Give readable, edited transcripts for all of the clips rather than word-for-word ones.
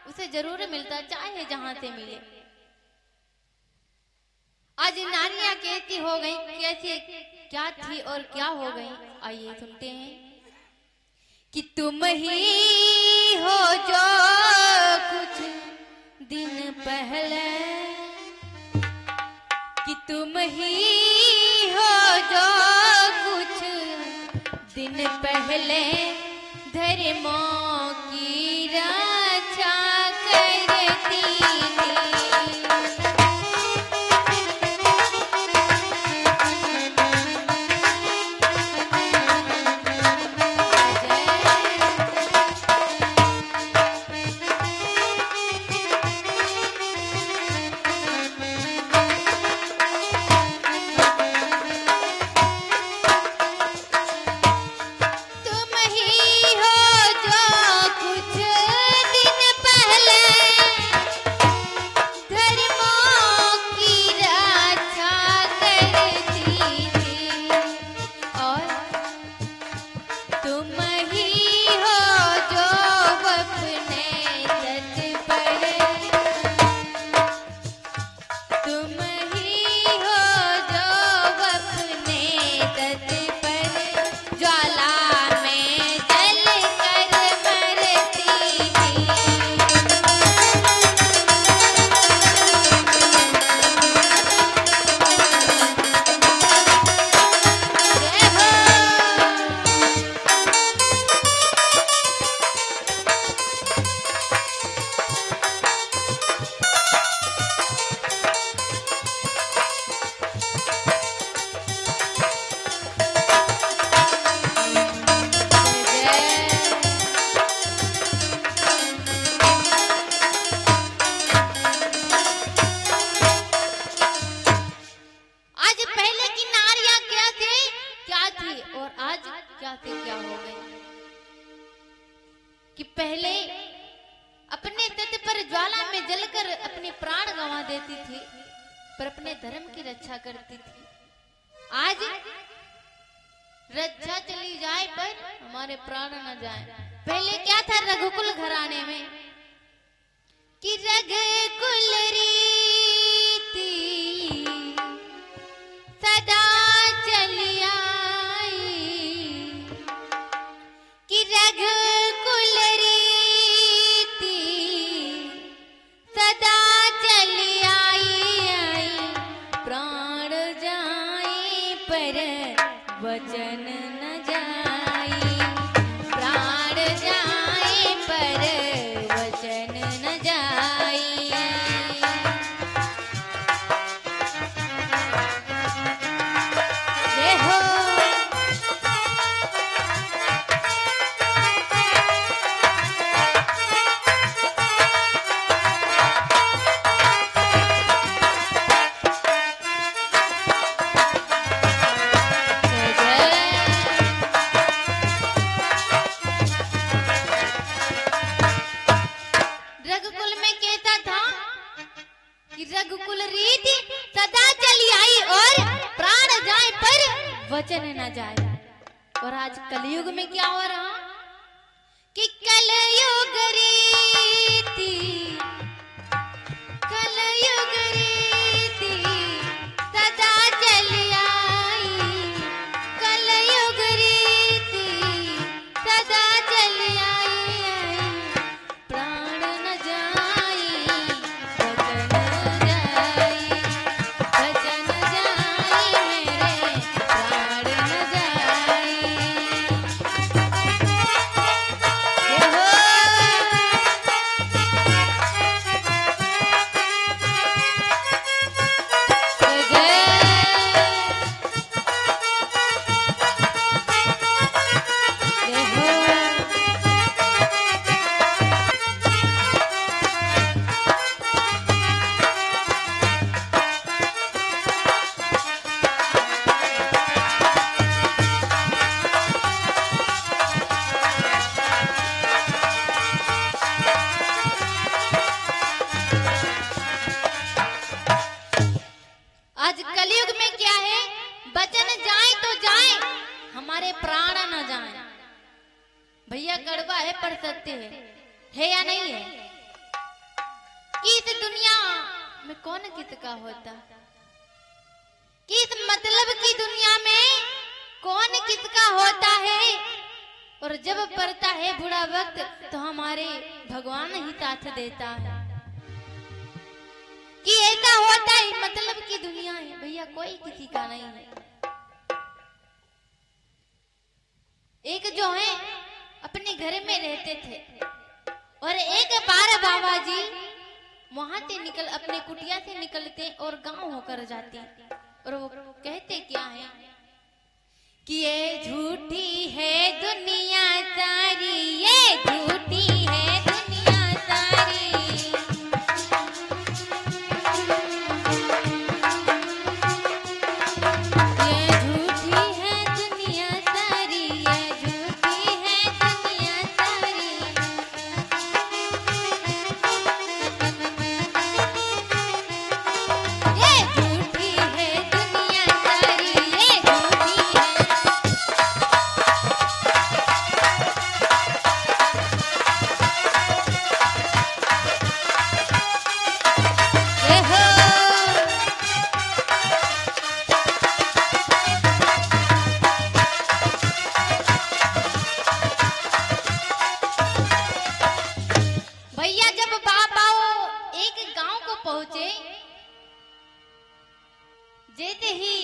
उसे जरूर मिलता, चाहे जहां से मिले। आज नारियां कैसी हो गई, कैसी क्या थी और क्या हो गई, आइए सुनते हैं। कि तुम ही हो जो कुछ दिन पहले, कि तुम ही हो जो कुछ दिन पहले धर्मों की रक्षा करती थी। क्या हो गए कि पहले अपने तट पर ज्वाला में जलकर अपने प्राण गंवा देती थी, पर अपने धर्म की रक्षा करती थी। आज रक्षा चली जाए पर हमारे प्राण न जाए। पहले क्या था रघुकुल घराने में कि रघुकुल रीति सदा चली आई, कि रघुकुल रीति सदा चली आई, प्राण जाए पर वचन न जाई, प्राण जाए पर वचन न जाई। देखो रघुकुल में कहता था कि रघुकुल रीति सदा चली आई और प्राण जाए पर वचन न जाए। और आज कलयुग में क्या हो रहा कि कलयुग रीति, कलयुग रीति सदा चली आई, कलयुग रीति सदा चली आई, प्राण न जाई वचन जाई, वचन जाई मेरे प्राण न जाई। ये हो आज कलयुग में क्या है, वचन जाए तो जाए, हमारे प्राण न जाए। भैया कड़वा है पर सत्य है या नहीं है? कि इस दुनिया में कौन किसका होता, कि इस मतलब की दुनिया में कौन किसका होता है। और जब पड़ता है बुरा वक्त तो हमारे भगवान ही साथ देता है, कि ऐसा होता है मतलब की दुनिया है भैया, कोई किसी का नहीं है। एक जो है अपने घर में रहते थे और एक बार बाबा जी वहां से अपने कुटिया से निकलते और गांव होकर जाते और वो कहते क्या है कि ये झूठी है दुनिया सारी, ये झूठी है दुनिया सारी। ये झूठी है दुनिया सारी, ये झूठी है दुनिया सारी। ये झूठी है दुनिया सारी, ये झूठी है। ये हो भैया, जब बाबा एक गांव को पहुंचे, जैसे ही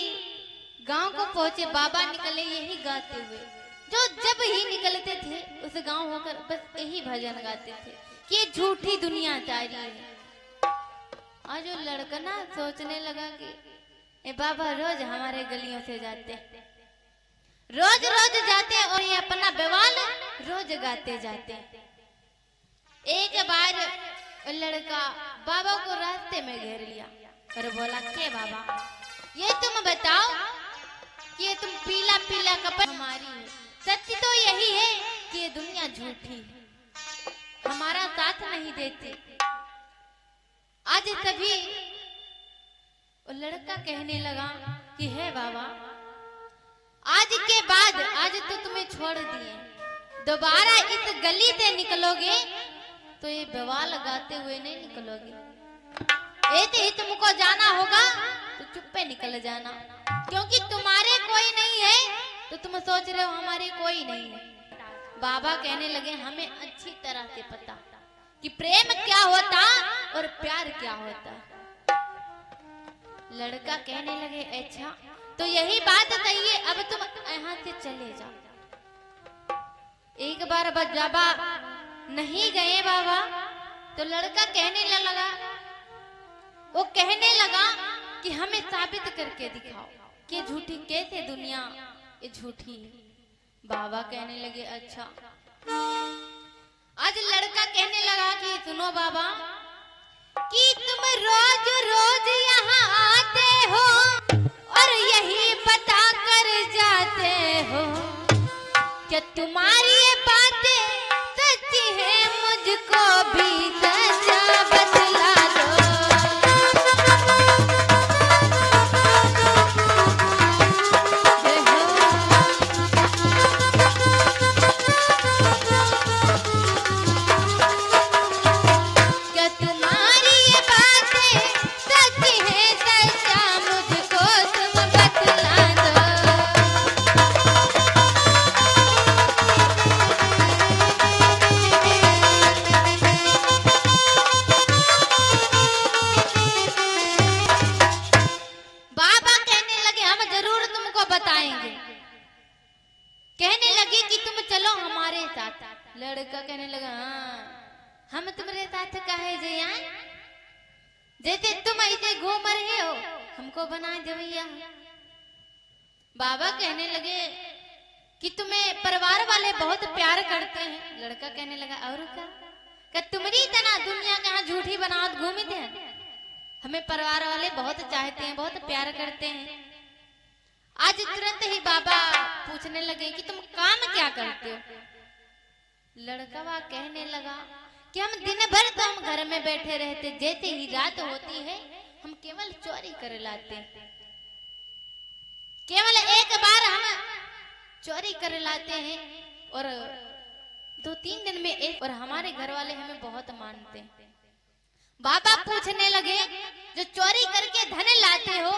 गांव को पहुंचे बाबा निकले यही गाते हुए, जो जब ही निकलते थे उस गांव होकर बस यही भजन गाते थे कि ये झूठी दुनिया सारी है। आज वो लड़का ना सोचने लगा कि ये बाबा रोज हमारे गलियों से जाते, रोज रोज जाते और ये अपना बवाल रोज गाते जाते। एक बार लड़का बाबा को रास्ते में घेर लिया और बोला, के बाबा ये तुम बताओ कि ये तुम पीला पीला कपड़ा हमारी है, सत्य तो यही है कि ये दुनिया झूठी है, हमारा साथ नहीं देती। आज सभी वो लड़का कहने लगा कि हे बाबा, आज के बाद आज तो तुम्हें छोड़ दिए, दोबारा इस गली से निकलोगे तो ये बवाल गाते हुए नहीं निकलोगे। ऐसे ही तुमको जाना होगा तो चुप्पे निकल जाना, क्योंकि तुम्हारे कोई नहीं है तो तुम सोच रहे हो हमारे कोई नहीं है। बाबा कहने लगे, हमें अच्छी तरह से पता कि प्रेम क्या होता और प्यार क्या होता। लड़का कहने लगे, अच्छा तो यही बात सही है, अब तुम यहाँ से चले जाओ। एक बार बाबा नहीं गए बाबा तो लड़का कहने लगा, वो कहने लगा कि हमें साबित करके दिखाओ कि झूठी कैसे दुनिया ये झूठी है। बाबा कहने लगे, अच्छा। आज लड़का कहने लगा कि सुनो बाबा, कि तुम रोज रोज यहाँ आते हो और यही बता कर जाते हो, क्या तुम्हारी ये बातें सच्ची है, मुझको भी सच्चा बतला दो। क्या तुम्हारी ये बातें सच्ची है, सच्चा मुझको तुम बतला दो। बाबा कहने लगे, हम जरूर तुमको बताएंगे। कहने लगे कि तुम चलो हमारे साथ। लड़का कहने लगा, हाँ हम तुम्हारे साथ काहे जइया, जैसे तुम ऐसे घूम रहे हो हमको बना जवैया। बाबा कहने लगे कि तुम्हें परिवार वाले बहुत प्यार करते हैं। लड़का कहने लगा, और क्या तुम्हारी तना दुनिया के यहाँ झूठी बनावत घूमते हैं, हमें परिवार वाले बहुत चाहते हैं, बहुत प्यार करते हैं। आज तुरंत ही बाबा पूछने लगे कि तुम काम क्या करते हो। लड़का वह कहने लगा कि हम दिन भर तो हम घर में बैठे रहते, जैसे ही रात होती है हम केवल चोरी कर लाते, केवल एक बार हम चोरी कर लाते हैं और 2-3 दिन में एक, और हमारे घर वाले हमें बहुत मानते हैं। बाबा पूछने लगे, जो चोरी करके धन लाते हो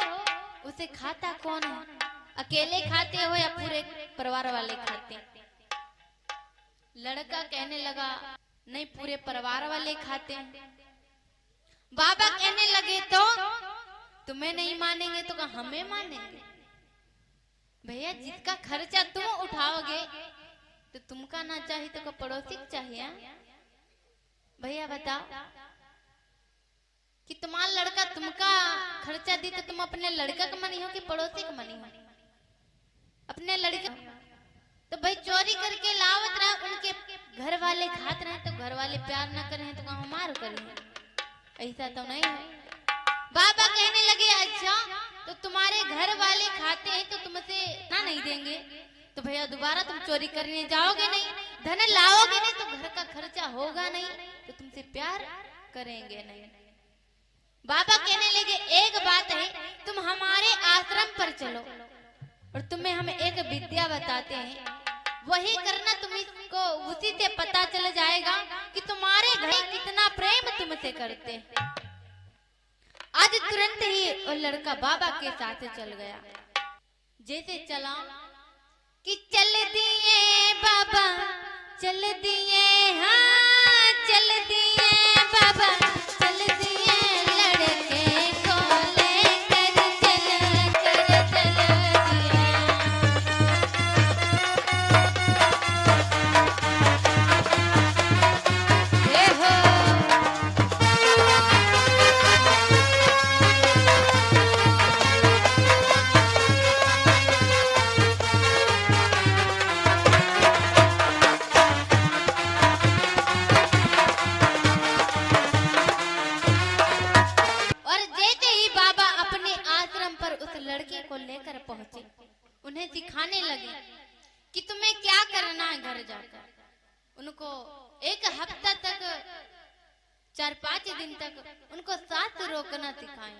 उसे खाता कौन है? अकेले खाते हो या पूरे परिवार वाले खाते? लड़का कहने लगा, नहीं, पूरे परिवार वाले खाते हैं। बाबा कहने लगे, तो तुम्हें नहीं मानेंगे तो हमें मानेंगे? भैया, जिसका खर्चा तुम उठाओगे तो तुमका ना चाहिए तो पड़ोसी को चाहिए? भैया बताओ कि तुम्हारा लड़का तुमका खर्चा दी तो तुम अपने लड़का का मनी हो कि पड़ोसी का मनी हो? अपने लड़के। तो भाई चोरी करके लावत रहा, उनके घर वाले खात रहे तो घर वाले प्यार न करें तो हमार करें? ऐसा तो नहीं है। बाबा कहने लगे, अच्छा तो तुम्हारे घर वाले खाते हैं तो तुमसे ना नहीं देंगे तो भैया दोबारा तुम चोरी करने जाओगे नहीं, धन लाओगे नहीं तो घर का खर्चा होगा नहीं तो तुमसे प्यार करेंगे नहीं। बाबा कहने लगे, एक बात है, तुम हमारे आश्रम पर चलो और तुम्हें हम एक विद्या बताते हैं, वही करना, तुम इसको उसी से पता चल जाएगा कि तुम्हारे घर कितना प्रेम तुमसे करते हैं। आज तुरंत ही वो लड़का बाबा के साथ चल गया। जैसे चला कि चल दिए बाबा, चल दिए, हाँ चल दिए बाबा, चल दिए लड़के को लेकर, चल कर चल दिए। हे हो लड़के को लेकर पहुंचे, उन्हें सिखाने लगे कि तुम्हें क्या करना है घर जाकर। उनको एक हफ्ता तक, 4-5 दिन तक उनको सांस रोकना सिखाए।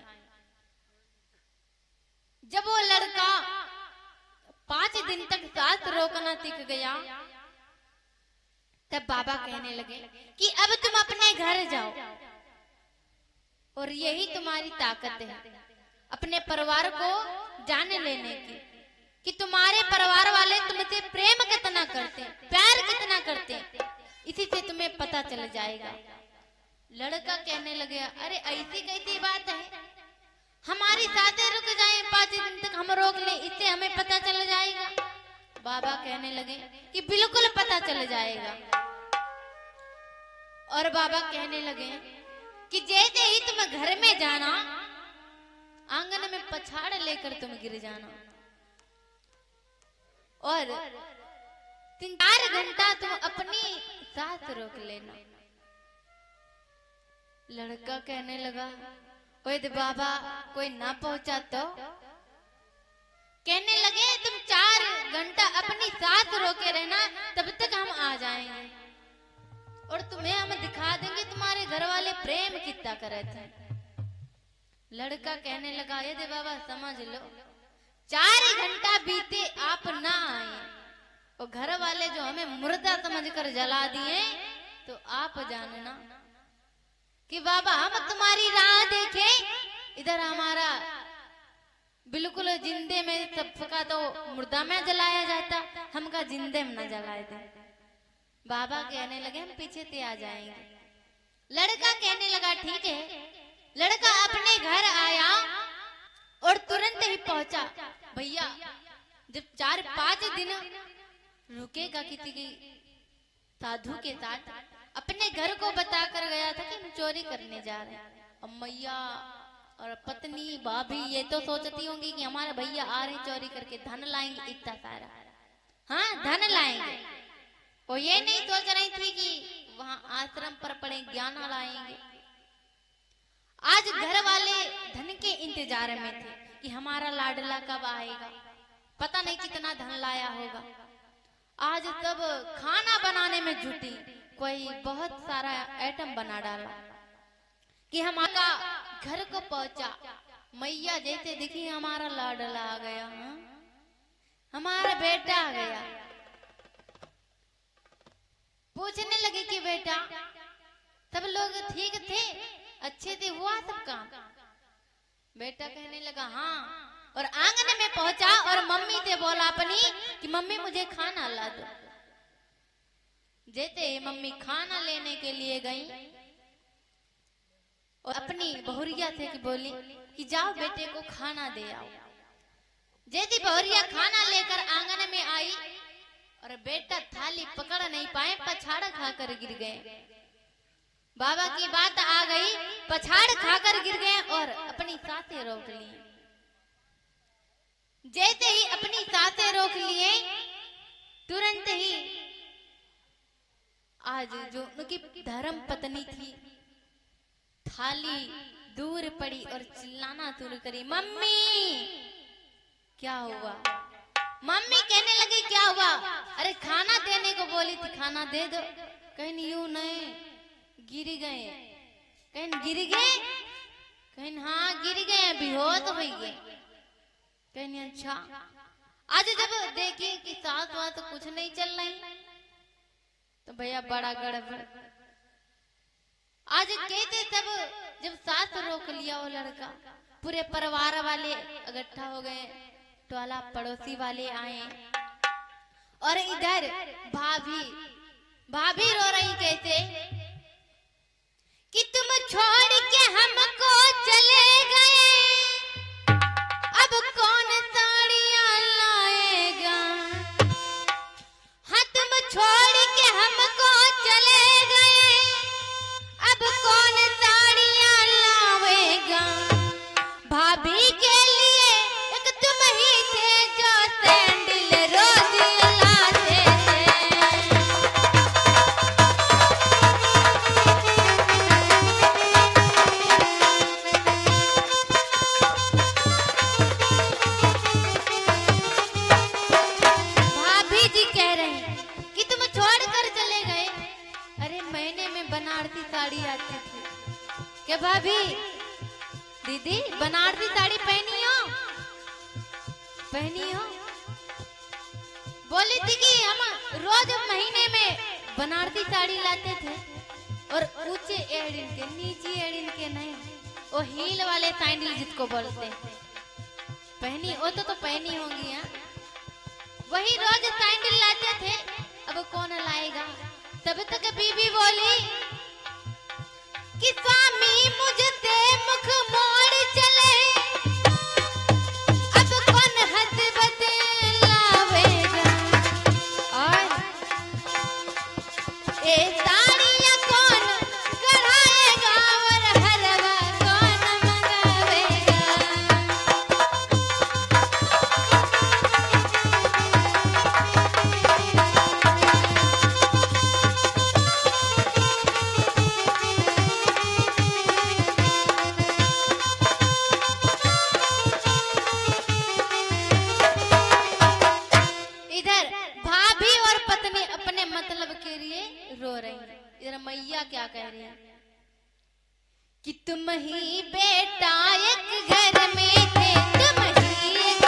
जब वो लड़का 5 दिन तक सांस रोकना सीख गया, तब बाबा कहने लगे कि अब तुम अपने घर जाओ और यही तुम्हारी ताकत है अपने परिवार को जान लेने की, कि तुम्हारे परिवार वाले तुमसे प्रेम कितना करते हैं, प्यार कितना करते हैं, इसी से तुम्हें पता चल जाएगा। लड़का कहने लगे, अरे ऐसी कैसी बात है, हमारी साथें रुक जाएं 5 दिन तक, हम रोक ले, इससे हमें पता चल जाएगा। बाबा कहने लगे कि बिल्कुल पता चल जाएगा। और बाबा कहने लगे कि जैसे ही तुम घर में जाना, आंगन में पछाड़ लेकर तुम गिर जाना और 3-4 घंटा तुम अपनी सांस रोक लेना। लड़का कहने लगा, ओए बाबा कोई ना पहुंचा तो? कहने लगे, तुम 4 घंटा अपनी सांस रोके रहना, तब तक हम आ जाएंगे और तुम्हें हम दिखा देंगे तुम्हारे घर वाले प्रेम कितना करे थे। लड़का कहने लगा, ये बाबा समझ लो, 4 घंटा बीते आप ना आए और घर वाले जो हमें मुर्दा समझकर जला दिए, तो आप जानना कि बाबा हम तुम्हारी राह देखे, इधर हमारा बिल्कुल जिंदे में, सबका तो मुर्दा में जलाया जाता, हमका जिंदे में न जलाए थे। बाबा कहने लगे, हम पीछे से आ जाएंगे। लड़का कहने लगा, ठीक है। लड़का अपने घर आया और तुरंत ही पहुंचा। भैया जब 4-5 दिन रुकेगा किसी की साधु के साथ, अपने घर को बताकर गया था कि हम चोरी करने जा रहे हैं। अब मैया और पत्नी भाभी ये तो सोचती होंगी कि हमारे भैया आ रहे चोरी करके, धन लाएंगे इतना सारा, हाँ धन लाएंगे। वो ये नहीं सोच रही थी कि वहां आश्रम पर पड़े ज्ञान लाएंगे। आज घर वाले धन के इंतजार में थे कि हमारा लाडला कब आएगा, पता नहीं कितना धन लाया होगा। आज सब खाना बनाने में जुटी, कोई बहुत सारा आइटम बना डाला कि हमारा घर को पहुंचा। मैया जैसे दिखी, हमारा लाडला आ गया, हमारा बेटा आ गया। पूछने लगे कि बेटा, सब लोग ठीक थे, अच्छे से हुआ सब काम? बेटा कहने लगा हाँ, और आंगन में पहुंचा और मम्मी से बोला अपनी कि मम्मी मुझे खाना ला दो। जैसे ही मम्मी खाना लेने के लिए गई और अपनी बहुरिया से कि बोली कि जाओ बेटे को खाना दे आओ। जैसी बहुरिया खाना लेकर आंगन में आई और बेटा थाली पकड़ नहीं पाए, पछाड़ खाकर गिर गए। बाबा की बात आ गई, पछाड़ खाकर गिर गए और अपनी सांसें रोक ली। जैसे ही अपनी सांसें रोक लिए, तुरंत ही आज जो उनकी धर्म पत्नी थी, थाली दूर पड़ी और चिल्लाना शुरू करी, मम्मी क्या हुआ? मम्मी कहने लगी क्या हुआ? अरे खाना देने को बोली थी, खाना दे दो। कहीं यूं नहीं, गिर गए। कहीं गिर गए? कहीं हाँ गिर गए, बेहोश हो गए। कहीं अच्छा। आज जब देखी कि सास वास तो कुछ नहीं चल रही, तो भैया बड़ा गड़बड़। आज कहते सब जब सास रोक लिया वो लड़का, पूरे परिवार वाले इकट्ठा हो गए, टोला पड़ोसी वाले आए और इधर भाभी रो रही कैसे कि तुम छोड़ के हमको चले गए, अब कौन साड़ियां लाएगा? हाँ तुम छोड़ के हमको चले गए, अब कौन साड़ियां लाएगा? भाभी के लिए एक तुम ही थे जो सैंडल रोज लाते थे। भाभी जी कह रहे हैं कि तुम छोड़ कर चले गए। अरे महीने में बनारसी साड़ी आती थी क्या भाभी? दीदी बनारसी साड़ी पहनी हो? बोली थी कि हम रोज महीने में बनारसी साड़ी लाते थे, और ऊंचे एड़िन के, नीचे एड़िन के नहीं, वो हील वाले सैंडल जिसको बोलते हैं, पहनी हो तो पहनी होंगी। हाँ वही रोज सैंडल लाते थे, अब कौन लाएगा? तब तक बीबी बोली कि स्वामी मुझसे मुख मोड़ चले, अब कौन हसबत लावेगा? और ए साड़ियां कौन गढ़ाएगा और हलवा कौन मंगावेगा? इधर मैया क्या कह रही है कि तुम ही बेटा एक घर में थे, तुम ही एक।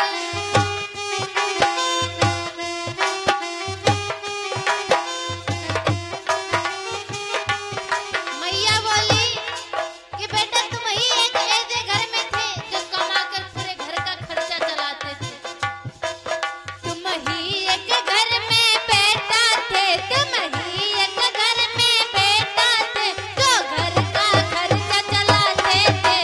मैया बोली कि बेटा तुम ही एक ऐसे घर में थे जो कमाकर पूरे घर का खर्चा चलाते थे। तुम ही एक घर में बेटा थे, तुम ही एक घर में बेटा थे जो घर का खर्चा चलाते थे।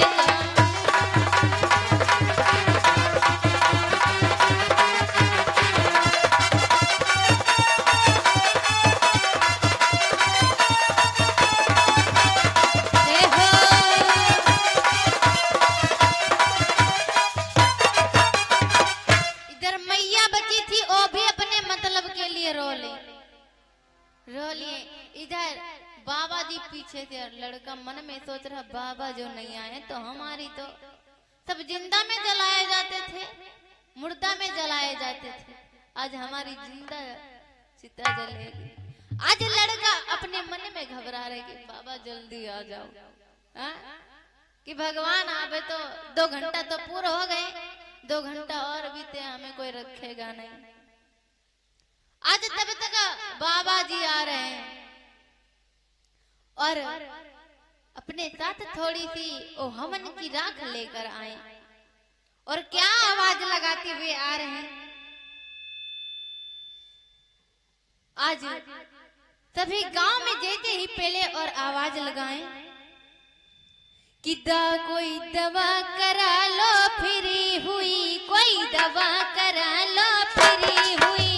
हे हो इधर मैया बची थी, वो भी अपने मतलब के लिए रो लिए। इधर बाबा जी पीछे से, लड़का मन में सोच रहा बाबा जो नहीं आए तो हमारी तो सब जिंदा में जलाए जाते थे, मुर्दा में जलाए जाते थे, आज हमारी जिंदा चिता जलेगी। आज लड़का अपने मन में घबरा रहे कि बाबा जल्दी आ जाओ, हाँ? कि भगवान आवे तो 2 घंटा तो पूरा हो गए, 2 घंटा और बीते, हमें कोई रखेगा नहीं। आज तब तक बाबा जी आ रहे हैं और अपने साथ थोड़ी सी ओ हवन की राख लेकर आए और क्या आवाज लगाते हुए आ रहे हैं। आज सभी गांव में जैसे ही पहले और आवाज लगाएं कि कोई दवा करा लो फ्री हुई, कोई दवा करा लो फ्री हुई।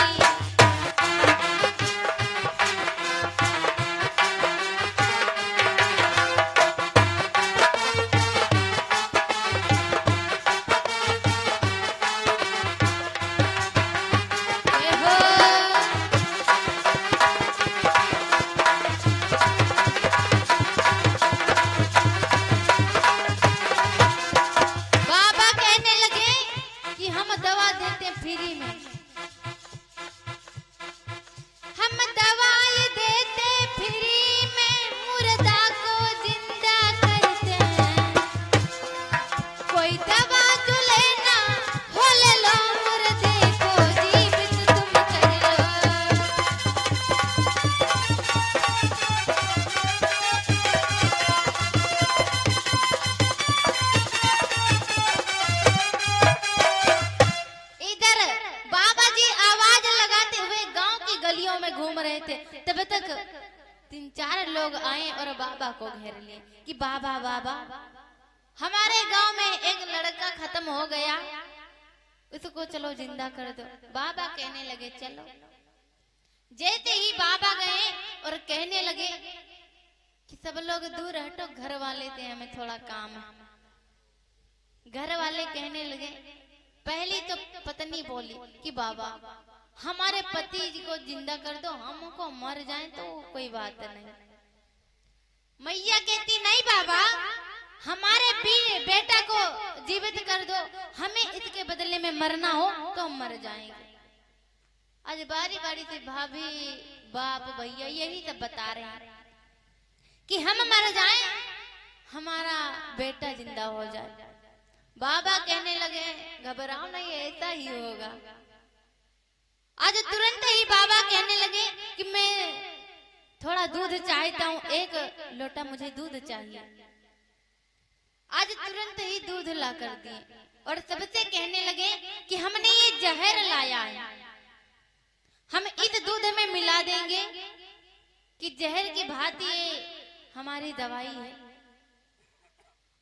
तब तक 3-4 लोग आए और बाबा को घेर लिए कि बाबा बाबा हमारे गांव में एक लड़का खत्म हो गया, उसको चलो जिंदा कर दो। बाबा कहने लगे चलो। जैसे ही बाबा गए और कहने लगे कि सब लोग दूर हटो, घर वाले थे हमें थोड़ा काम है। घर वाले कहने लगे, पहली तो पत्नी बोली कि बाबा हमारे पति जी को जिंदा कर दो, हमको मर जाए तो कोई बात नहीं। मैया कहती नहीं बाबा हमारे बेटा को जीवित कर दो, हमें इसके बदले में मरना हो तो हम मर जाएंगे। आज बारी बारी से भाभी बाप भैया यही सब बता रहे हैं कि हम मर जाएं, हमारा बेटा जिंदा हो जाए। बाबा कहने लगे घबराओ नहीं, ऐसा ही होगा। आज तुरंत ही बाबा कहने लगे कि मैं थोड़ा दूध चाहता हूँ, एक लोटा मुझे दूध चाहिए। आज तुरंत ही दूध ला कर दिए और सबसे कहने लगे कि हमने ये जहर लाया है, हम इस दूध में मिला देंगे कि जहर की भांति ये हमारी दवाई है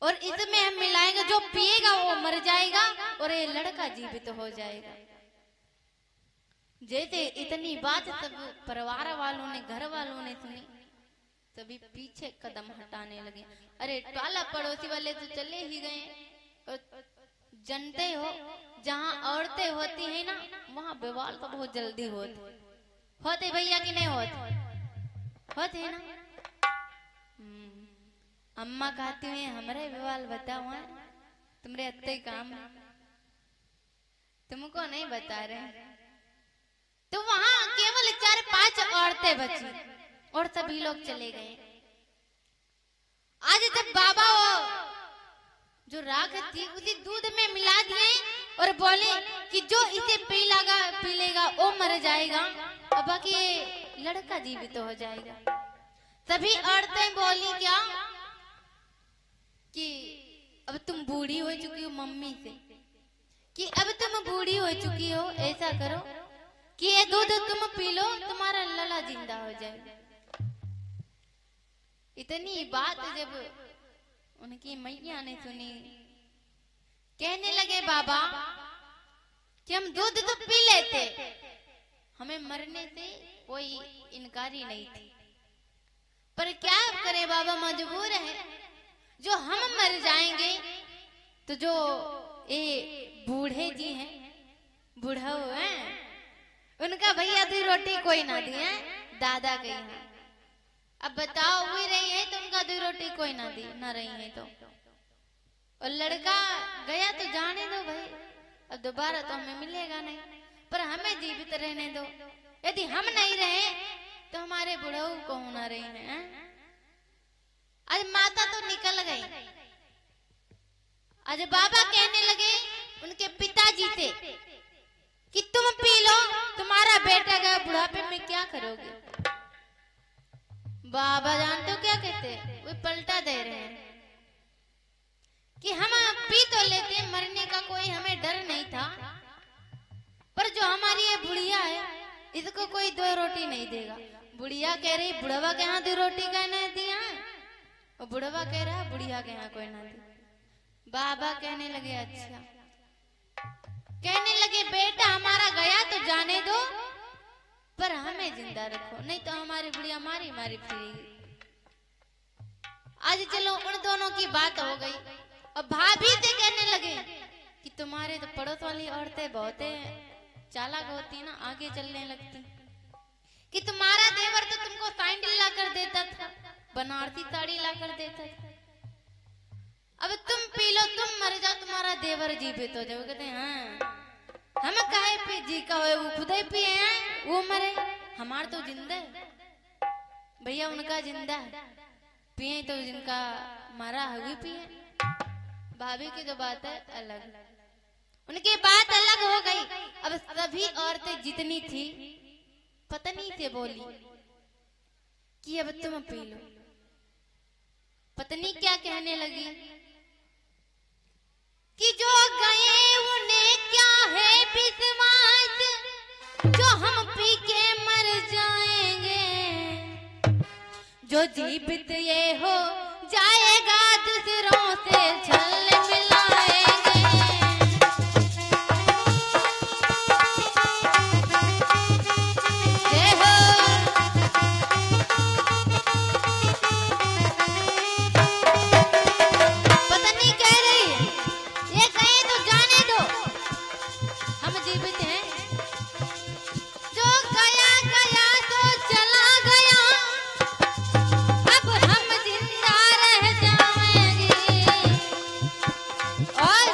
और इसमें हम मिलाएंगे, जो पिएगा वो मर जाएगा और ये लड़का जीवित हो जाएगा। जैसे इतनी बात सब परिवार वालों ने घर वालों ने सुनी, सभी पीछे कदम हटाने लगे। अरे टोला पड़ोसी वाले तो चले ही गए और जानते हो जहाँ औरतें होती है ना वहाँ विवाह तो बहुत जल्दी होते भैया कि नहीं होते है ना। अम्मा कहती है हमारे विवाह बताओ है, तुम्हारे अत्ते काम है, तुमको नहीं बता रहे। तो वहां केवल 4-5 औरतें बची और सभी लोग चले गए। आज जब बाबा जो राख थी उसी दूध में मिला दिए और बोले कि जो इसे पी लेगा वो मर जाएगा और बाकी लड़का जीवित हो जाएगा। सभी औरतें बोली क्या कि अब तुम बूढ़ी हो चुकी हो मम्मी से, कि अब तुम बूढ़ी हो चुकी हो, ऐसा करो कि ये दूध तुम पी लो, तुम्हारा लला जिंदा हो जाए। इतनी बात जब उनकी मैया ने सुनी, कहने लगे बाबा कि हम दूध तो पी लेते, हमें मरने से कोई इनकारी नहीं थी, पर क्या करें बाबा मजबूर है। जो हम मर जाएंगे तो जो ये बूढ़े जी हैं, बूढ़ा हैं, उनका भैया 2 रोटी कोई ना दी है, दादा गई है। अब बताओ हुई रही है तो उनका 2 रोटी कोई ना दी ना रही है तो, और लड़का गया तो जाने दो भाई, अब दोबारा तो हमें मिलेगा नहीं, पर हमें जीवित रहने दो। यदि हम नहीं रहे तो हमारे बुढ़ऊ को होना रही है। आज माता तो निकल गई। आज बाबा कहने लगे उनके पिताजी से कि तुम पी लो, तुम्हारा बेटा गया बुढ़ापे में क्या करोगे। बाबा जान तो क्या कहते, वो पलटा दे रहे हैं कि हम पी तो लेते, मरने का कोई हमें डर नहीं था, पर जो हमारी ये बुढ़िया है इसको कोई 2 रोटी नहीं देगा। बुढ़िया कह रही बुढ़वा के यहाँ 2 रोटी कहने दिया, और बुढ़वा कह रहा बुढ़िया के यहाँ कोई ना दी। बाबा कहने लगे अच्छा, कहने लगे बेटा हमारा गया तो जाने दो, पर हमें जिंदा रखो, नहीं तो हमारी बुढ़िया मारी मारी फिरेगी। आज चलो उन दोनों की बात हो गई, और भाभी से कहने लगे कि तुम्हारे तो पड़ोस वाली औरतें बहुत चालाक होती ना, आगे चलने लगती, कि तुम्हारा देवर तो तुमको सैंडल ला कर देता था, बनारसी साड़ी ला कर देता था, अब तुम पी लो, तुम मर जाओ, तुम्हारा देवर जीवित हो जाओ। कहते हाँ हम काहे पे जी का हो, वो खुद ही पिए हैं, वो मरे, हमार तो जिंदा है भैया, उनका जिंदा है, पिए तो जिनका मरा है वो पिए। भाभी की तो बात है अलग, उनकी बात अलग हो गई। अब सभी औरतें जितनी थी पत्नी से बोली कि अब तुम पी लो। पत्नी क्या कहने लगी कि जो गए उन्हें क्या है विश्वास, जो हम पी के मर जाएंगे, जो जीवित ये हो जाएगा दूसरों से छल मिलाएंगे। जय हो। पत्नी कह रही है ये गए तो जाने दो, हम जीवित हैं, जो गया गया तो चला गया, अब हम जिंदा रह जाएंगे, और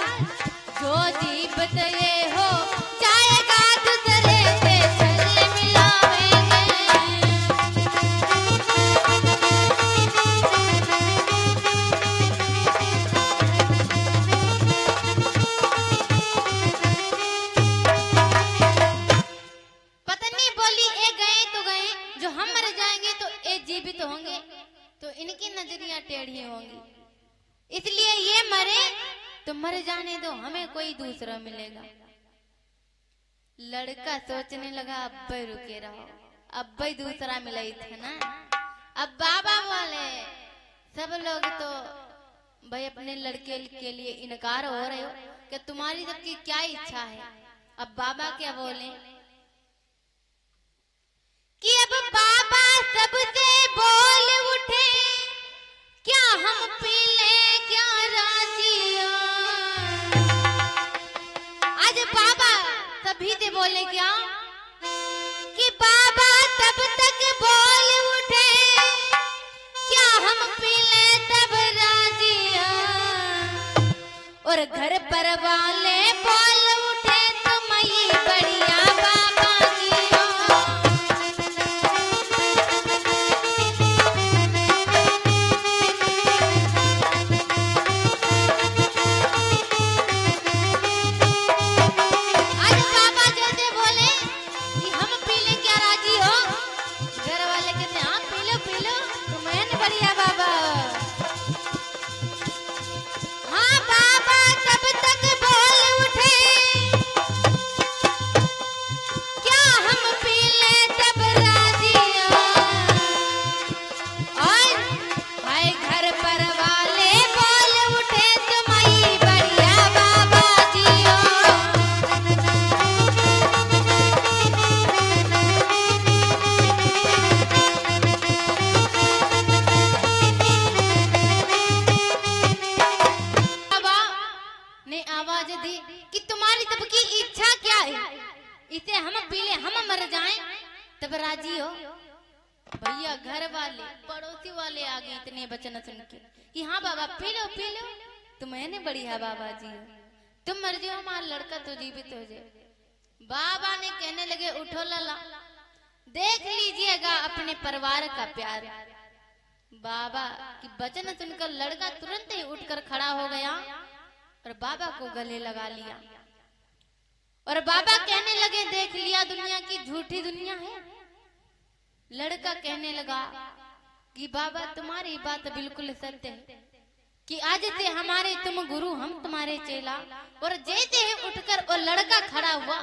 जो जीवित ये हो जाएगा दूसरे से छल मिलाएंगे। पत्नी बोली ए गए तो गए, जो हम मर जाएंगे तो ए जीवित होंगे, तो इनकी नजरियां टेढ़ी होंगी, इसलिए ये मरे तो मर जाने दो, हमें कोई दूसरा मिलेगा। लड़का सोचने लगा अब्बे रुके रहो, अब्बे दूसरा मिला ही था ना। अब बाबा बोले सब लोग तो भाई अपने लड़के के लिए इनकार हो रहे हो कि तुम्हारी सबकी क्या इच्छा है। अब बाबा क्या बोले कि अब बाबा सबसे बोल उठे, क्या हम पी ले क्या राजिया। आज बाबा सभी से बोले क्या कि बाबा तब तक बोल उठे, क्या हम पी ले तब राजिया, और घर पर वाले बोल उठे तुम ही बढ़िया बाबा जियो। आज बाबा जैसे बोले कि हम पी ले क्या राजी हो, घर वाले कहते हाँ पी लो तुम्हें बढ़िया बाबा। हाँ बाबा तब तक बोल उठे, क्या हम पी ले तब राजिया, और हाय घर पर वाले बोल उठे तुम ही बढ़िया बाबा जियो। बाबा ने आवाज दी कि तुम्हारी सबकी इच्छा क्या है, इसे हम पी ले हम मर जाएं तब राजी हो। भैया घर वाले पड़ोसी वाले आ गए इतने वचन सुन के कि हाँ बाबा पी लो तुम्हें बढ़िया बाबा जी हो, तुम मर जाओ हमारा लड़का तो जीवित हो जाए। बाबा ने कहने लगे उठो लला, देख लीजिएगा अपने परिवार का प्यार। बाबा की वचन सुनकर लड़का तुरंत ही उठकर खड़ा हो गया और बाबा को गले लगा लिया, और बाबा कहने लगे देख लिया दुनिया की झूठी दुनिया है। लड़का कहने लगा कि बाबा तुम्हारी बात बिल्कुल सत्य है कि आज से हमारे तुम गुरु, हम तुम्हारे चेला। और जैसे ही उठकर और लड़का खड़ा हुआ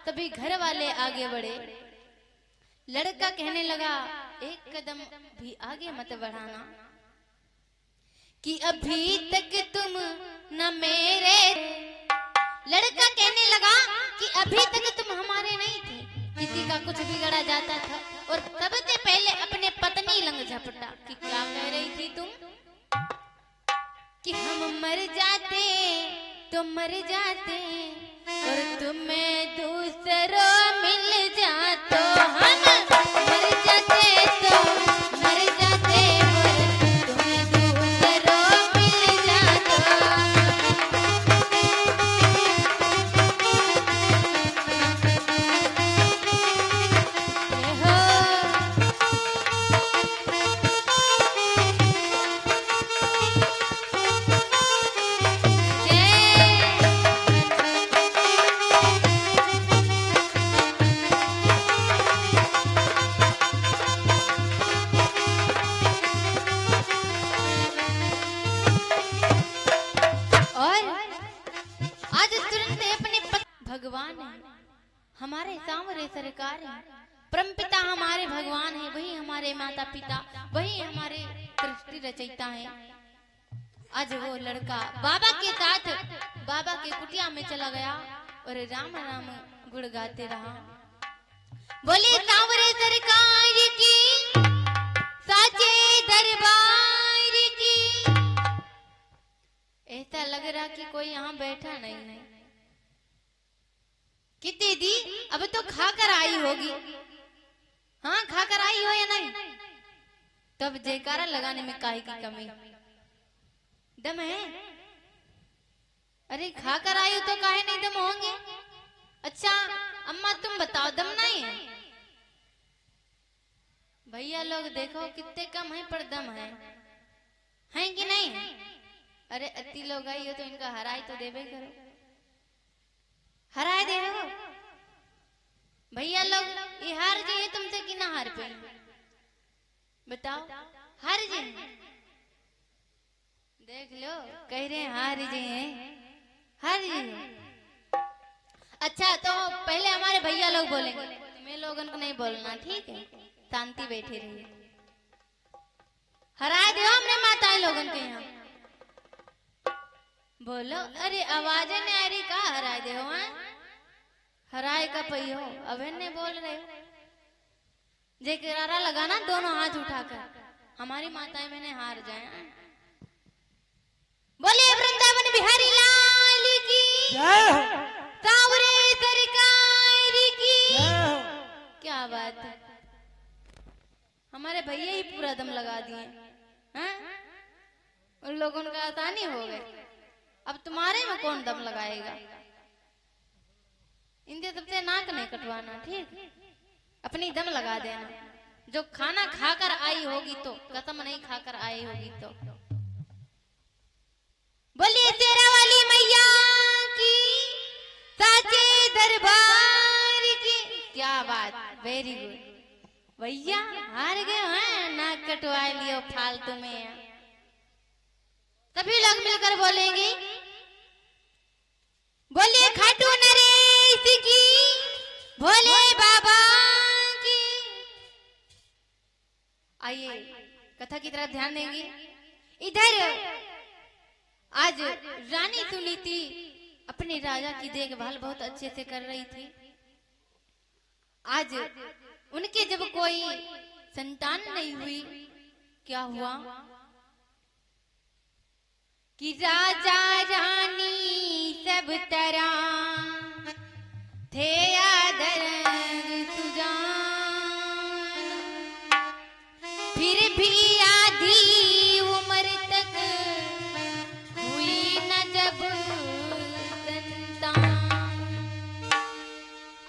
तभी घर वाले आगे बढ़े। लड़का कहने लगा एक कदम भी आगे मत बढ़ाना कि अभी तक तुम न मेरे। लड़का कहने लगा कि अभी तक तुम हमारे नहीं थे। किसी का कुछ बिगड़ा जाता था और सबसे पहले अपने पत्नी लंग झपटा कि क्या कह रही थी तुम कि हम मर जाते तो मर जाते और तुम्हें दूसरों मिल जातो। हम मर जाते तो मर जाते और तुम्हें दूसरों मिल जातो। भगवान है हमारे सांवरे सरकार है, परमपिता हमारे भगवान है, वही हमारे माता पिता, वही हमारे सृष्टि रचयिता है। आज वो लड़का बाबा के साथ बाबा के कुटिया में चला गया और राम राम गुण गाते रहा। बोले सांवरे सरकार की, साचे दरबार की। ऐसा लग रहा कि कोई यहाँ बैठा नहीं है कि दीदी अब तो खाकर आई होगी। हाँ खाकर आई हो या नहीं? तब जयकारा लगाने में काहे की कमी? दम है? अरे खाकर आई हो तो काहे नहीं दम होंगे? अच्छा अम्मा तुम बताओ दम नहीं है? भैया लोग देखो कितने कम है पर दम है कि नहीं? अरे अति लोग आई हो तो इनका हराई तो देवे करो, हराए दे रहे हो भैया लोग। ये हार जी है तुमसे कि ना हार पे? बताओ हार जी है? देख लो कह रहे हैं हार जी है, हार जी है। अच्छा तो पहले हमारे भैया लोग बोलेंगे, तुम्हें लोगों को नहीं बोलना, ठीक है? शांति बैठे रहिए। हराए दो हमने माताएं लोगों के यहाँ, बोलो। अरे आवाजें नहीं आ रही, कहा हराए दे हो? हराए का पहियो अब नहीं बोल रहे हो। जयकारा लगाना दोनों हाथ उठाकर, हमारी माताएं मैंने हार जाए। बोले वृंदावन बिहारी लाल की, सांवरे सरकार की। क्या बात है, हमारे भैया ही पूरा दम लगा दिए। उन लोगों का आसानी हो गए, अब तुम्हारे में कौन दम लगाएगा? इनके सबसे नाक नहीं कटवाना, ठीक? अपनी दम लगा देना। जो खाना खाकर आई होगी तो, कसम नहीं खाकर आई होगी तो। बोलिए शेरा वाली मैया की, साचे दरबार की। क्या बात, वेरी गुड। भैया हार गए हैं, नाक कटवा लियो फालतू में। सभी लोग मिलकर बोलेंगे, बोलिए खाटू नरेश की, भोले बाबा की। आइए कथा की तरफ ध्यान देंगे। इधर आज रानी सुनीति अपने राजा की देखभाल बहुत अच्छे से कर रही थी। आज उनके जब कोई संतान नहीं हुई, क्या हुआ कि राजा रानी सब तरह थे आदर सुजान, फिर भी आधी उम्र तक हुई न जब संतान।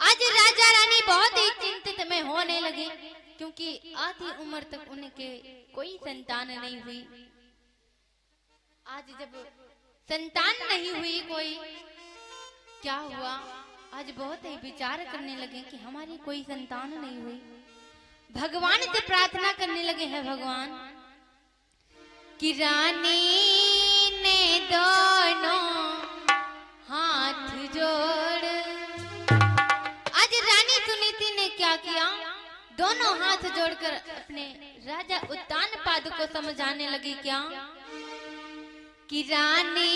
आज राजा रानी बहुत ही चिंतित में होने लगे क्योंकि आधी उम्र तक उनके कोई संतान नहीं हुई। आज जब संतान नहीं हुई कोई, क्या हुआ? आज बहुत ही विचार करने लगे कि हमारी कोई संतान नहीं हुई। भगवान से प्रार्थना करने लगे हैं, भगवान कि रानी ने दोनों हाथ जोड़। आज रानी सुनीति ने क्या किया, दोनों हाथ जोड़कर अपने राजा उत्तानपाद को समझाने लगी क्या कि रानी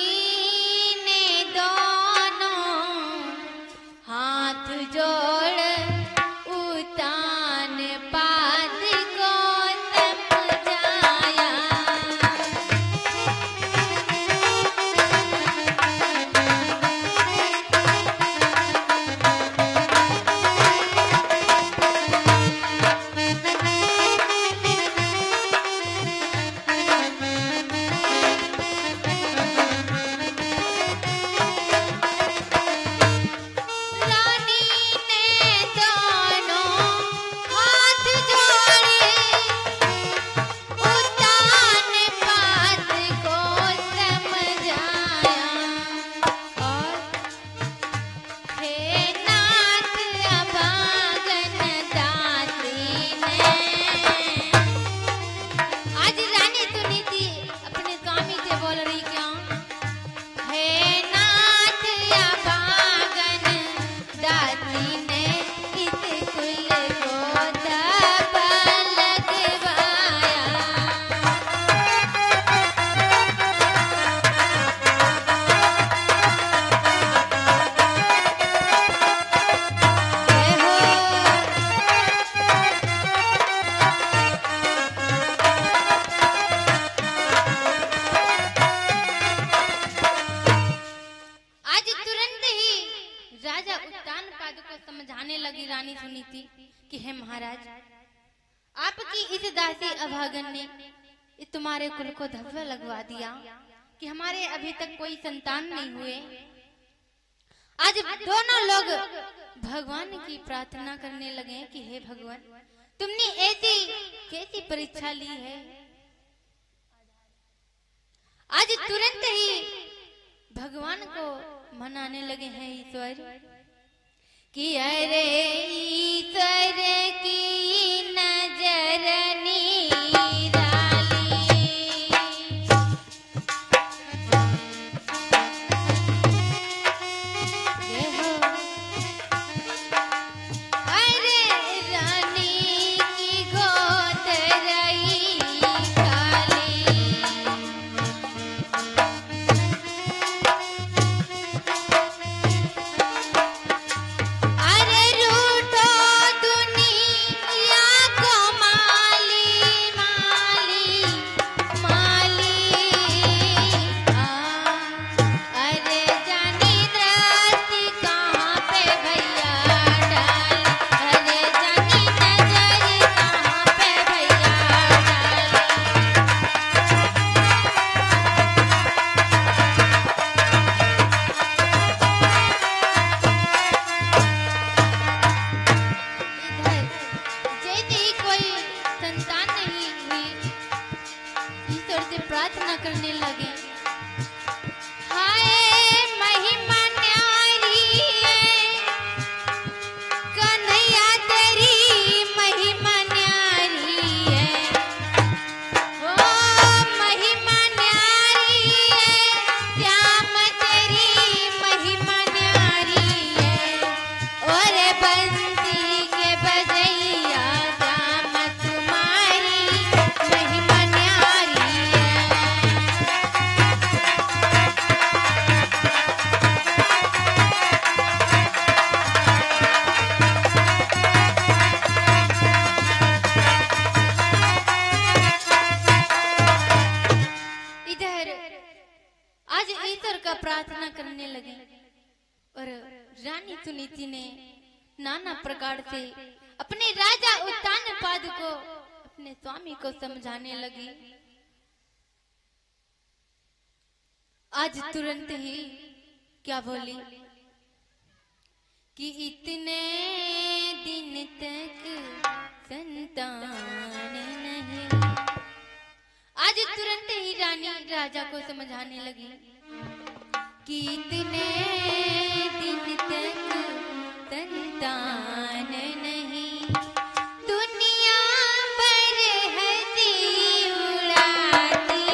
ने दोनों हाथ जोड़ उत्तानपाद को समझाया। समझाने लगी रानी सुनीति कि हे महाराज, आपकी इस दासी अभागन ने तुम्हारे कुल को धब्बा लगवा दिया कि हमारे अभी तक कोई संतान नहीं हुए। आज दोनों लोग भगवान की प्रार्थना करने लगे कि हे भगवान, तुमने ऐसी कैसी परीक्षा ली है। आज तुरंत ही भगवान को मनाने लगे हैं ईश्वर कि अरे ईश्वर की नजर निराली। अरे रानी की गोद रही काली। प्रार्थना करने लगे, हाय महिमा न्यारी है कन्हैया, तेरी महिमा न्यारी है। ओ महिमा न्यारी है श्याम, तेरी महिमा न्यारी है। और बंसी के बजैया श्याम, तुम्हारी महिमा न्यारी है। आज ईश्वर का प्रार्थना करने लगे और रानी सुनीति ने नाना प्रकार से अपने राजा उत्तानपाद को, अपने स्वामी को समझाने लगी। आज तुरंत ही क्या बोली कि इतने दिन तक संतान नहीं। आज तुरंत ही रानी राजा को समझाने लगी कि इतने दिन तक संतान नहीं, दुनिया भर हंसी उड़ाती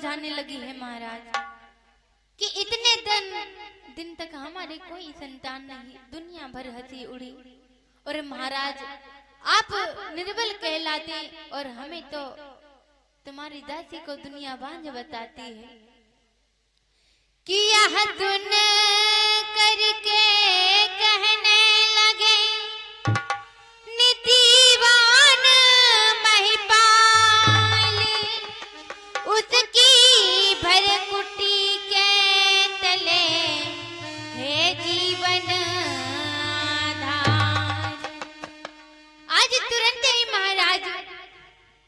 समझाने लगी है महाराज कि इतने दिन तक हमारे कोई संतान नहीं, दुनिया भर हंसी उड़ी, और महाराज आप निर्बल कहलाते और हमें तो तुम्हारी दासी को दुनिया बांझ बताती है कि यह सुन करके कहने लगे नीतिवान महिपाल, उसकी भरकुटी के तले है जीवन आधार। आज तुरंत ही महाराज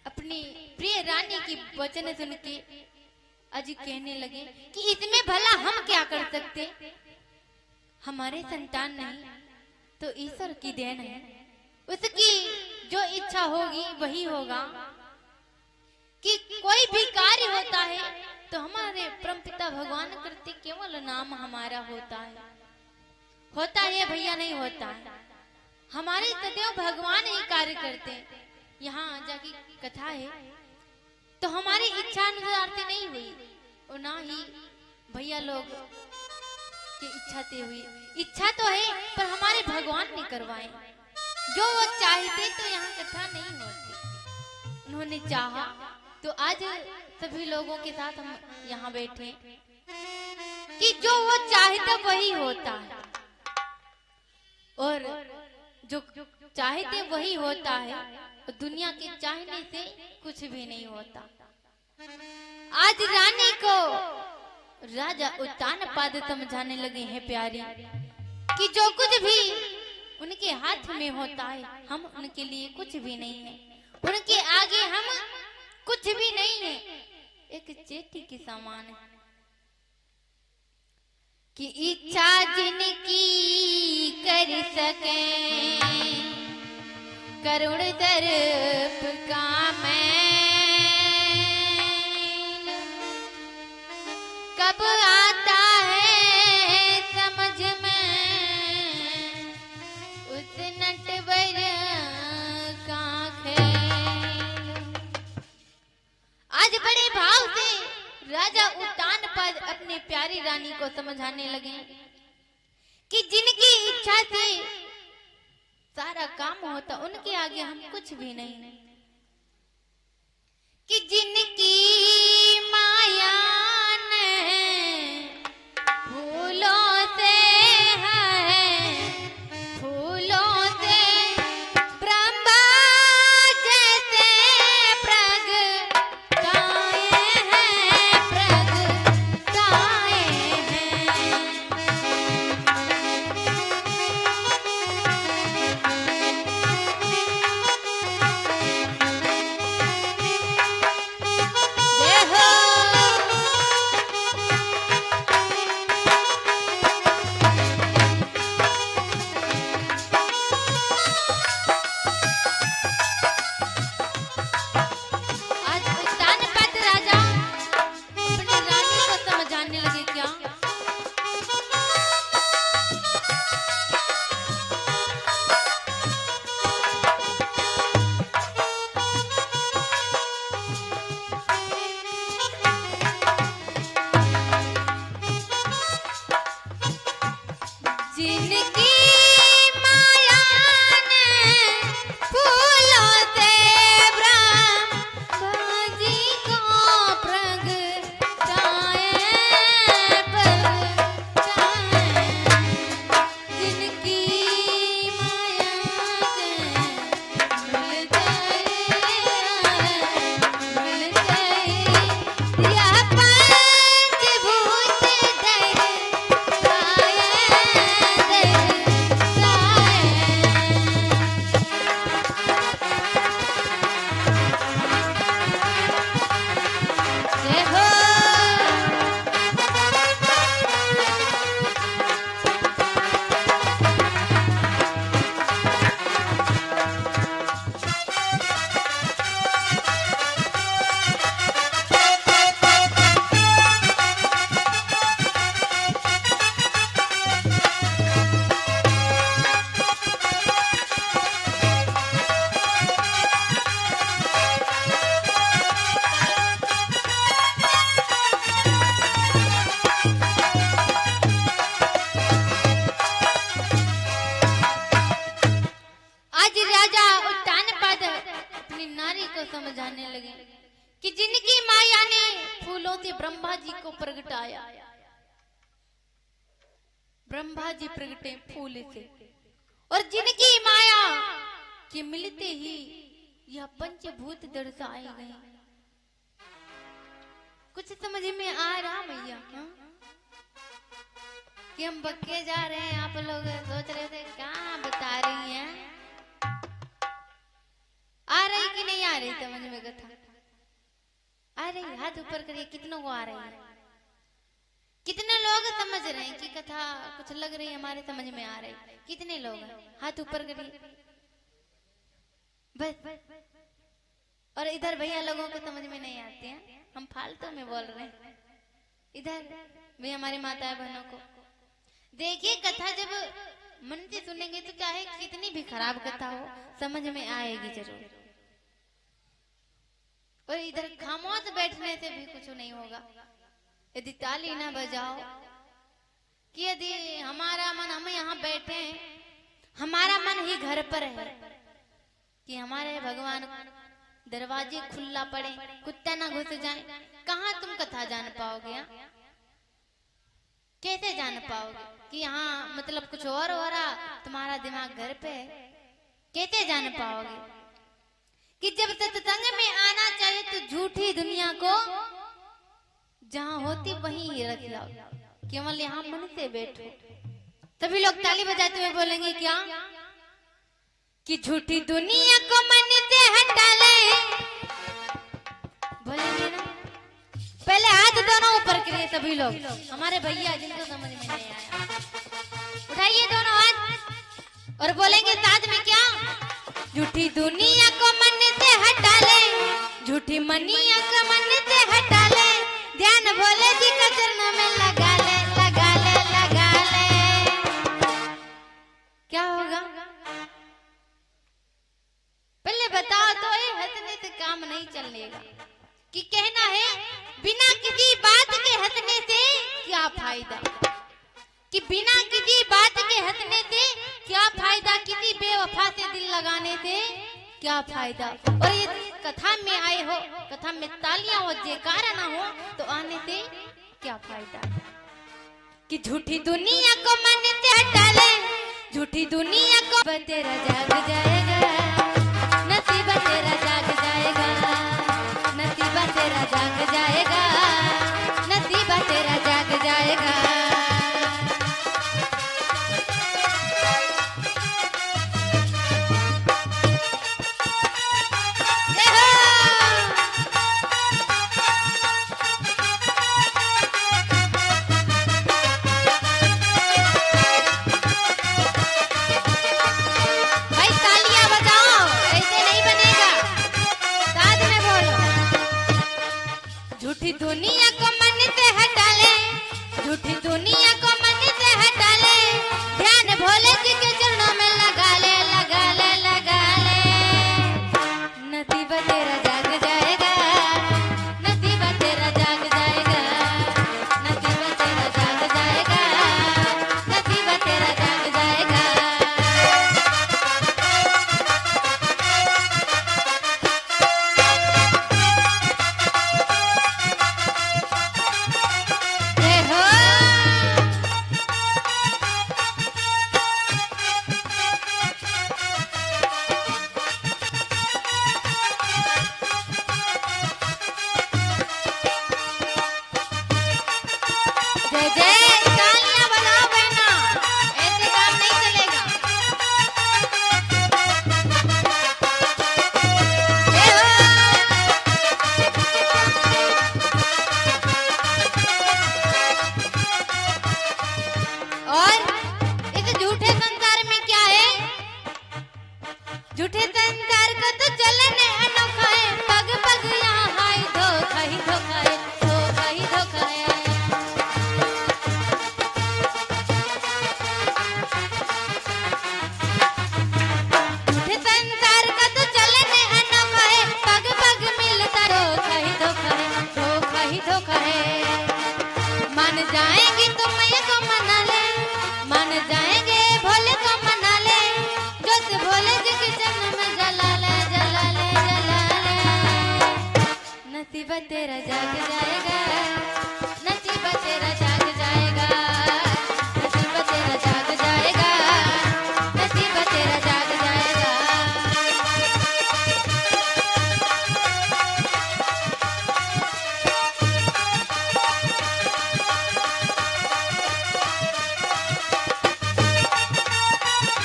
अपनी प्रिय रानी की वचन सुन के आज कहने लगे कि इसमें भला हम क्या कर सकते, हमारे संतान नहीं तो ईश्वर की देन है, उसकी जो इच्छा होगी वही होगा। कि कोई भी कार्य होता है तो हमारे परमपिता भगवान करते, केवल नाम हमारा होता है भैया, नहीं होता है, हमारे सदैव भगवान ही कार्य करते हैं। यहाँ जाकी कथा है तो हमारी इच्छा अनुसार से नहीं हुई और ना ही भैया लोग की इच्छा से हुई। इच्छा तो है पर हमारे भगवान ने करवाए, जो वो चाहते तो यहाँ कथा नहीं होती, उन्होंने चाहा तो आज सभी लोगों के साथ हम यहाँ बैठे कि जो वो चाहता वही होता है, और जो चाहते वही होता है, और दुनिया के चाहने से कुछ भी नहीं होता। आज रानी को राजा उत्तानपाद समझाने लगे हैं प्यारी कि जो कुछ भी उनके हाथ में होता है हम उनके लिए कुछ भी नहीं है, उनके आगे हम कुछ भी नहीं है, एक चेटी के समान है। कि इच्छा जिनकी कर सके करुण तरफ का मैं, कब आता है समझ में उस नटवर का खेल। आज बड़े भाव से राजा उत्तानपाद अपने प्यारी रानी को समझाने लगे कि जिनकी इच्छा से सारा काम होता उनके आगे हम कुछ भी नहीं, कि जिनकी माया ने फूलों से है, फूलों से ब्रह्मा जैसे प्रगटाए हैं, प्रगटाए हैं। नारी को समझाने लगे कि जिनकी माया ने फूलों से ब्रह्मा जी को प्रगटाया, ब्रह्मा जी प्रगटे फूल से, और जिनकी माया के मिलते ही यह पंचभूत दर्शाए गए। कुछ समझ में आ रहा भैया? कि हम बक्के जा रहे हैं, आप लोग सोच रहे थे क्या बता रही हैं? आ रही कि नहीं आ रही समझ में कथा? आ रही? हाथ ऊपर करिए, कितनों को आ रही है? कितने लोग समझ रहे हैं कि कथा कुछ लग रही है हमारे समझ में आ रही? कितने लोग हैं? हाथ ऊपर करिए बस। और इधर भैया लोगों को समझ में नहीं आते हैं, हम फालतू में बोल रहे हैं। इधर भी हमारी माताएं बहनों को देखिए, कथा जब मन से सुनेंगे तो चाहे कितनी भी खराब कथा हो समझ में आएगी जरूर। और इधर खामोश बैठने से भी कुछ नहीं होगा। यदि ताली ना बजाओ, कि यदि हमारा मन, हम यहाँ बैठे हैं, हमारा मन ही घर पर है, कि हमारे भगवान दरवाजे खुला पड़े, कुत्ता ना घुस जाए, कहाँ तुम कथा जान पाओगे? कैसे जान पाओगे कि यहाँ मतलब कुछ और हो रहा, तुम्हारा दिमाग घर पे है? कैसे जान पाओगे कि जब सत्संग में आना चाहिए तो झूठी दुनिया को जहाँ होती वहीं ही रख जाओ, केवल यहाँ मन से बैठो। सभी लोग ताली बजाते हुए बोलेंगे क्या? कि झूठी दुनिया को मन से हटा ले, बोलेंगे ना? पहले हाथ दोनों ऊपर करिए सभी लोग, हमारे भैया जिनको समझ में नहीं आया, उठाइए दोनों हाथ और बोलेंगे साथ में क्या? झूठी दुनिया को मन से हटा ले, झूठी मनिया को मन से हटा ले, ध्यान भोले जी का चरणों में लगा ले, लगा ले, लगा ले। क्या होगा? पहले बताओ तो, ये हंसने से काम नहीं चलेगा। कि कहना है बिना किसी बात के हंसने से क्या फायदा, कि बिना किसी बात के हंसने से क्या फायदा, किसी बेवफा से दिल लगाने से क्या फायदा। और ये कथा में आए हो, कथा में तालियां हो, जयकारा ना हो तो आने से क्या फायदा। कि झूठी दुनिया को मन से हटा ले, झूठी दुनिया को तेरा जाग जाएगा, नसीब तेरा जाग जाएगा, नसीबा तेरा जाग जाएगा, नसीबा तेरा जाग जाएगा। भाई तालियां बजाओ, ऐसे नहीं बनेगा, साथ में बोलो। झूठी नसीब तेरा जाग जाएगा, नसीब तेरा जाग जाएगा, नसीब तेरा जाग जाएगा, नसीब तेरा जाग जाएगा।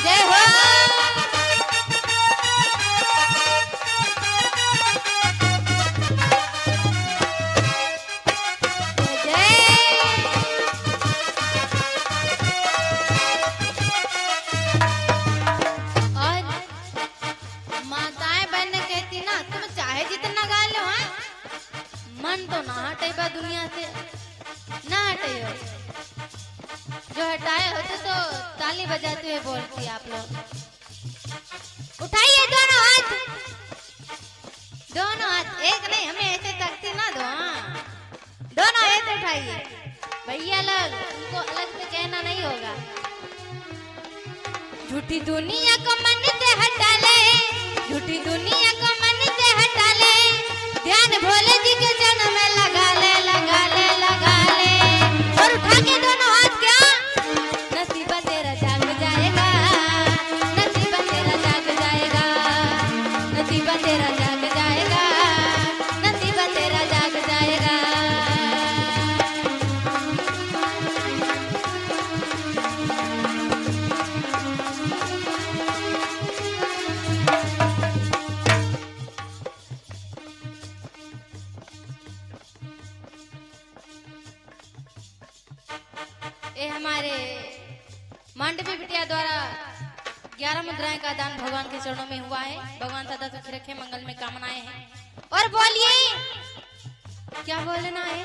जय हो। मन तो ना हटे बा दुनिया से, ना हटे हो। जो हटाए होते तो ताली बजाते हुए बोलती आप लोग। उठाइए दोनों हाथ, दोनों हाथ, एक नहीं, हमें ऐसे तकती ना दो। हाँ, दोनों ऐसे उठाइए भैया लोग, उनको अलग से कहना नहीं होगा। झूठी दुनिया को मन से हटा ले, झूठी दुनिया को मन से हटा ले, ध्यान भोले जी के चरणों में लगा ले, लगा ले, लगा ले। और उठा के दोनों हाथ, क्या नसीब तेरा जाग जाएगा, नसीब तेरा जाग जाएगा, नसीब तेरा जाग जाएगा, नसीब तेरा जाग जाएगा। ये हमारे मांडवी बिटिया द्वारा 11 मुद्राएं का दान भगवान के चरणों में हुआ है। भगवान सदा सुखी रखे, मंगल में कामनाएं हैं। और बोलिए, क्या बोलना है?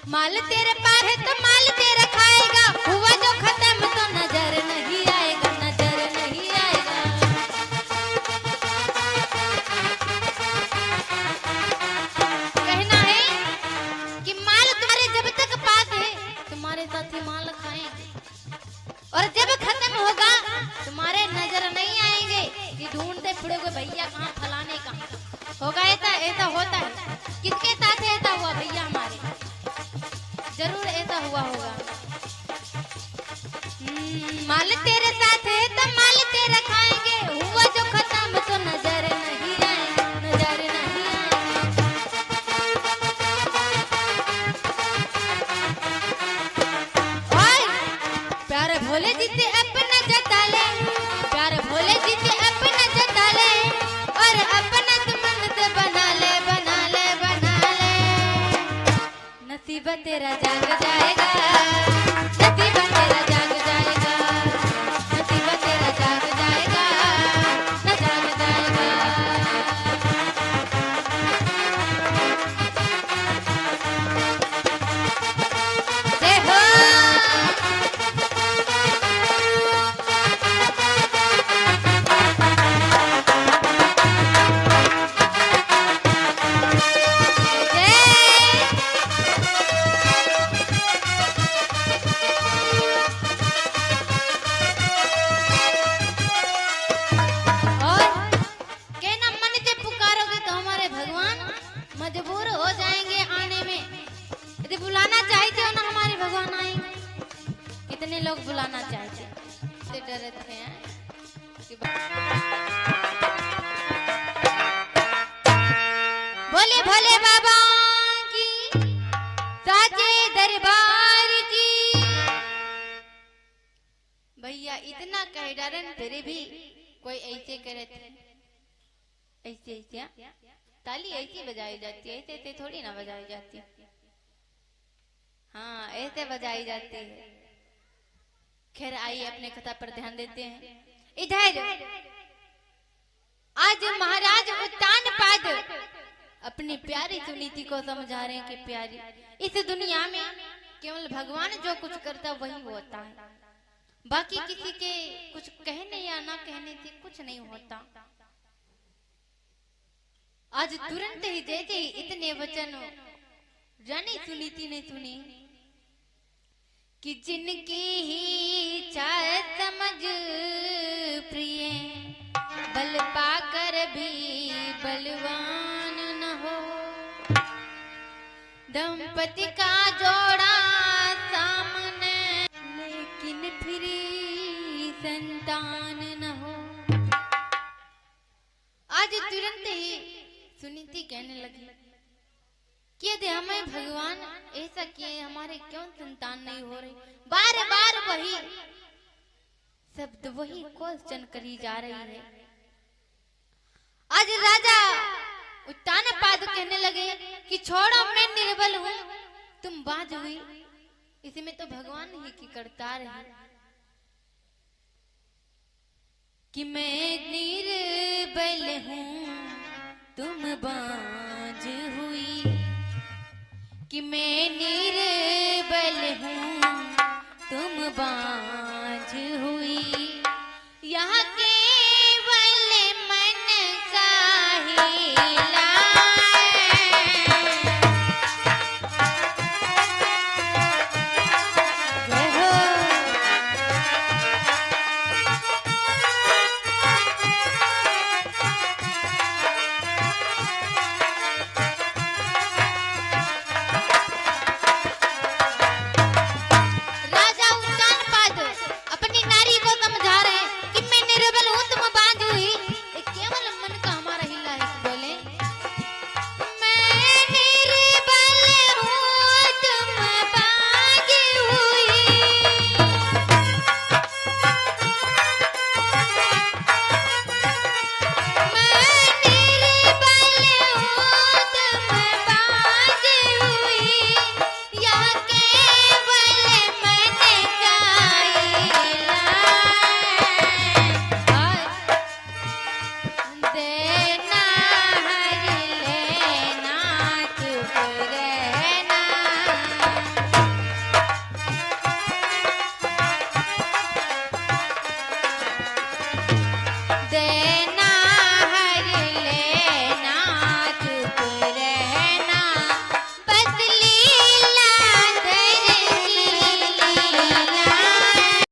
माल तेरे पास है तो माल तेरा खाएगा, हुआ जो खत्म तो नजर नहीं आएगा, नजर नहीं आएगा। कहना है कि माल तुम्हारे जब तक पास है, तुम्हारे साथी माल खाएंगे, और जब खत्म होगा तुम्हारे नजर नहीं आएंगे कि ढूंढते फिरोगे भैया कहाँ, फलाने कहाँ होगा। ऐसा ऐसा होता है। किसके साथ ऐसा हुआ भैया? हमारे जरूर ऐसा हुआ होगा। माल तेरे साथ है तो माल तेरा खाएंगे, हुआ जो खत्म तो नजर नहीं आएगा, नजर नहीं आएगा। प्यारे भोले जी से अपना जता ले, प्यारे भोले जी से अपना जता ले, और अपना मन से बना ले, बना ले, बना ले। नसीब तेरा जाग जाएगा, नसीब तेरा जाग जाएगा, नसीब तेरा जाग जाएगा, न जाग जाएगा। जय हो। मजबूर हो जाएंगे आने में। यदि बुलाना चाहते हो ना, हमारे भगवान आएंगे। कितने लोग बुलाना चाहते हैं, डरते हैं कि बोले भोले बाबा की, साचे दरबार की। भैया इतना कह डरन फिर भी कोई ऐसे करे थे, ऐसे ऐसे ताली ऐसी बजाई जाती है, ऐसे ऐसे थोड़ी ना बजाई जाती। हाँ, ऐसे बजाई जाती है। खैर आइए अपने कथा पर ध्यान देते हैं। इधर आज महाराज उत्तान पाद अपनी प्यारी सुनीति को समझा रहे हैं कि प्यारी, इस दुनिया में केवल भगवान जो कुछ करता वही होता है, बाकी किसी के कुछ कहने या ना कहने से कुछ नहीं होता। आज तुरंत ही जैसे ही इतने वचन रानी सुनीति ने सुने कि जिनकी ही चाह समझ प्रिय, बल पाकर भी बलवान न हो। दंपति का जोड़ा सामने, लेकिन फिर संतान न हो। आज तुरंत ही सुनीति कहने लगी कि यदि हमें भगवान ऐसा किए, हमारे क्यों संतान नहीं हो रही। बार बार वही शब्द, वही क्वेश्चन करी जा रही है। आज राजा उत्तानपाद कहने लगे कि छोड़ो, मैं निर्बल हूँ, तुम बाज हुई, इसमें तो भगवान ही की करतार है कि मैं निर्बल हूँ तुम बाज हुई, कि मैं निर्बल हूँ तुम बाज